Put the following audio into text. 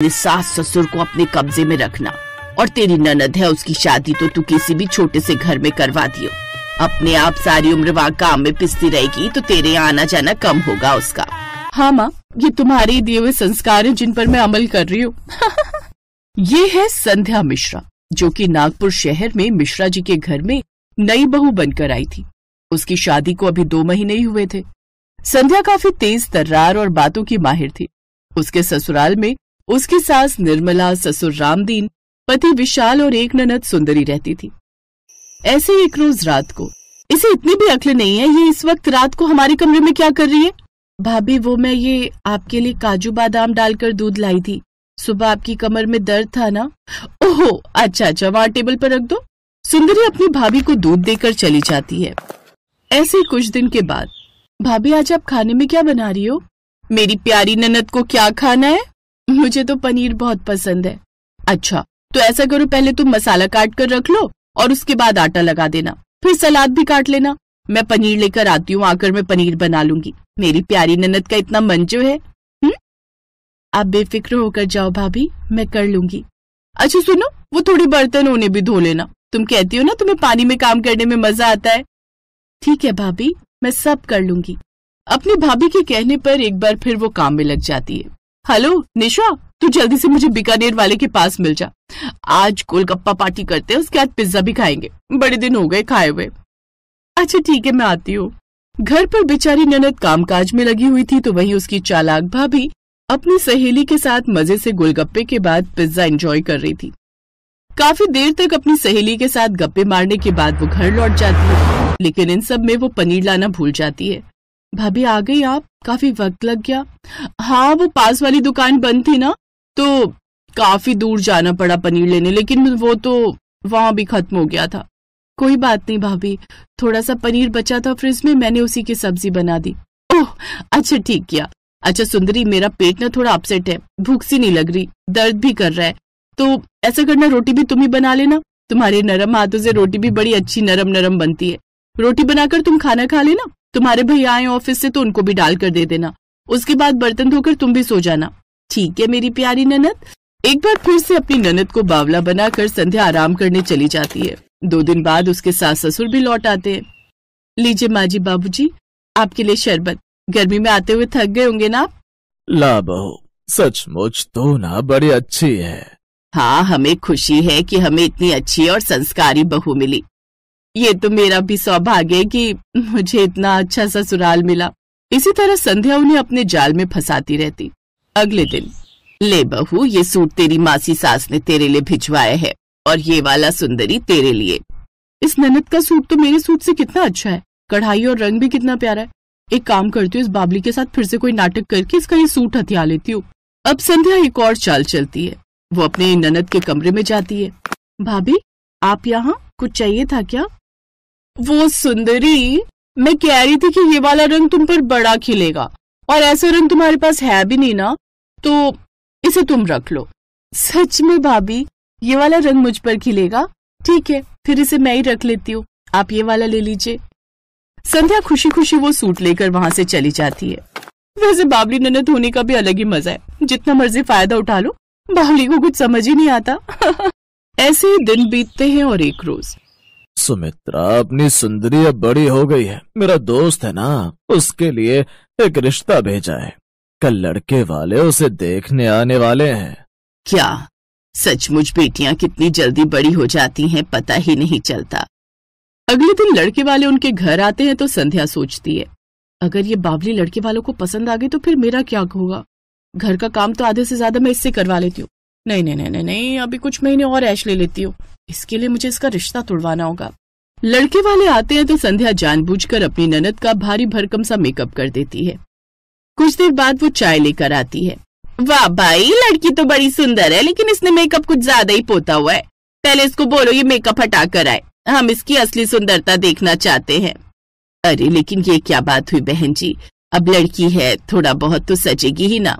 अपने सास ससुर को अपने कब्जे में रखना, और तेरी ननद है, उसकी शादी तो तू किसी भी छोटे से घर में करवा दियो। अपने आप सारी उम्र वहाँ काम में पिसती रहेगी तो तेरे यहाँ आना जाना कम होगा उसका। हाँ माँ, ये तुम्हारे दिए हुए संस्कार हैं जिन पर मैं अमल कर रही हूँ। ये है संध्या मिश्रा, जो कि नागपुर शहर में मिश्रा जी के घर में नई बहू बनकर आई थी। उसकी शादी को अभी 2 महीने ही हुए थे। संध्या काफी तेज तर्रार और बातों की माहिर थी। उसके ससुराल में उसकी सास निर्मला, ससुर रामदीन, पति विशाल और एक ननद सुंदरी रहती थी। ऐसे एक रोज रात को, इसे इतनी भी अक्ल नहीं है, ये इस वक्त रात को हमारे कमरे में क्या कर रही है? भाभी, वो मैं ये आपके लिए काजू बादाम डालकर दूध लाई थी। सुबह आपकी कमर में दर्द था ना? ओहो, अच्छा, वहाँ टेबल पर रख दो। सुंदरी अपनी भाभी को दूध देकर चली जाती है। ऐसे कुछ दिन के बाद, भाभी आज आप खाने में क्या बना रही हो? मेरी प्यारी ननद को क्या खाना है? मुझे तो पनीर बहुत पसंद है। अच्छा, तो ऐसा करो, पहले तुम मसाला काट कर रख लो और उसके बाद आटा लगा देना, फिर सलाद भी काट लेना। मैं पनीर लेकर आती हूँ, आकर मैं पनीर बना लूंगी। मेरी प्यारी ननद का इतना मन जो है। आप बेफिक्र होकर जाओ भाभी, मैं कर लूंगी। अच्छा सुनो, वो थोड़ी बर्तन उन्हें भी धो लेना। तुम कहती हो ना तुम्हें पानी में काम करने में मजा आता है। ठीक है भाभी, मैं सब कर लूंगी। अपनी भाभी के कहने पर एक बार फिर वो काम में लग जाती है। हेलो निशा, तू जल्दी से मुझे बीकानेर वाले के पास मिल जा। आज गोलगप्पा पार्टी करते हैं, उसके बाद पिज्जा भी खाएंगे, बड़े दिन हो गए खाए हुए। अच्छा ठीक है, मैं आती हूँ। घर पर बेचारी ननद कामकाज में लगी हुई थी, तो वहीं उसकी चालाक भाभी अपनी सहेली के साथ मजे से गोलगप्पे के बाद पिज्जा एंजॉय कर रही थी। काफी देर तक अपनी सहेली के साथ गप्पे मारने के बाद वो घर लौट जाती है, लेकिन इन सब में वो पनीर लाना भूल जाती है। भाभी आ गई आप? काफी वक्त लग गया। हाँ, वो पास वाली दुकान बंद थी ना, तो काफी दूर जाना पड़ा पनीर लेने, लेकिन वो तो वहां भी खत्म हो गया था। कोई बात नहीं भाभी, थोड़ा सा पनीर बचा था फ्रिज में, मैंने उसी की सब्जी बना दी। ओह अच्छा, ठीक किया। अच्छा सुंदरी, मेरा पेट ना थोड़ा अपसेट है, भूख सी नहीं लग रही, दर्द भी कर रहा है, तो ऐसा करना, रोटी भी तुम ही बना लेना। तुम्हारे नरम हाथों से रोटी भी बड़ी अच्छी नरम नरम बनती है। रोटी बनाकर तुम खाना खा लेना। तुम्हारे भैया आए ऑफिस से तो उनको भी डाल कर दे देना। उसके बाद बर्तन धोकर तुम भी सो जाना। ठीक है मेरी प्यारी ननद। एक बार फिर से अपनी ननद को बावला बनाकर संध्या आराम करने चली जाती है। 2 दिन बाद उसके सास ससुर भी लौट आते हैं। लीजिए माँ जी, बाबूजी, आपके लिए शरबत। गर्मी में आते हुए थक गए होंगे ना आप? ला बहू, सचमुच तो ना बड़ी अच्छी है। हाँ, हमें खुशी है कि हमें इतनी अच्छी और संस्कारी बहू मिली। ये तो मेरा भी सौभाग्य है कि मुझे इतना अच्छा ससुराल मिला। इसी तरह संध्या उन्हें अपने जाल में फंसाती रहती। अगले दिन, ले बहू, ये सूट तेरी मासी सास ने तेरे लिए भिजवाया है, और ये वाला सुंदरी तेरे लिए। इस ननद का सूट तो मेरे सूट से कितना अच्छा है, कढ़ाई और रंग भी कितना प्यारा है। एक काम करती हूँ, इस बाबली के साथ फिर से कोई नाटक करके इसका ये सूट हथिया लेती हूँ। अब संध्या एक और चाल चलती है। वो अपने ननद के कमरे में जाती है। भाभी, आप यहाँ? कुछ चाहिए था क्या? वो सुंदरी, मैं कह रही थी कि ये वाला रंग तुम पर बड़ा खिलेगा, और ऐसा रंग तुम्हारे पास है भी नहीं ना, तो इसे तुम रख लो। सच में भाभी, ये वाला रंग मुझ पर खिलेगा? ठीक है, फिर इसे मैं ही रख लेती हूँ, आप ये वाला ले लीजिए। संध्या खुशी खुशी वो सूट लेकर वहां से चली जाती है। वैसे बावली ननद होने का भी अलग ही मजा है, जितना मर्जी फायदा उठा लो, बावली को कुछ समझ ही नहीं आता। ऐसे ही दिन बीतते हैं और एक रोज, सुमित्रा, अपनी सुंदरी अब बड़ी हो गई है। मेरा दोस्त है ना, उसके लिए एक रिश्ता भेजा है। कल लड़के वाले उसे देखने आने वाले हैं। क्या सचमुच बेटियां कितनी जल्दी बड़ी हो जाती हैं, पता ही नहीं चलता। अगले दिन लड़के वाले उनके घर आते हैं तो संध्या सोचती है, अगर ये बावली लड़के वालों को पसंद आ गई तो फिर मेरा क्या होगा? घर का काम तो आधे से ज्यादा मैं इससे करवा लेती हूँ। नहीं नहीं नहीं नहीं, अभी कुछ महीने और ऐश ले लेती हूँ, इसके लिए मुझे इसका रिश्ता तोड़वाना होगा। लड़के वाले आते हैं तो संध्या जानबूझकर अपनी ननद का भारी भरकम सा मेकअप कर देती है। कुछ देर बाद वो चाय लेकर आती है। वाह भाई, लड़की तो बड़ी सुंदर है, लेकिन इसने मेकअप कुछ ज्यादा ही पोता हुआ है। पहले इसको बोलो ये मेकअप हटा कर आए, हम इसकी असली सुंदरता देखना चाहते हैं। अरे लेकिन ये क्या बात हुई बहन जी, अब लड़की है, थोड़ा बहुत तो सजेगी ही ना।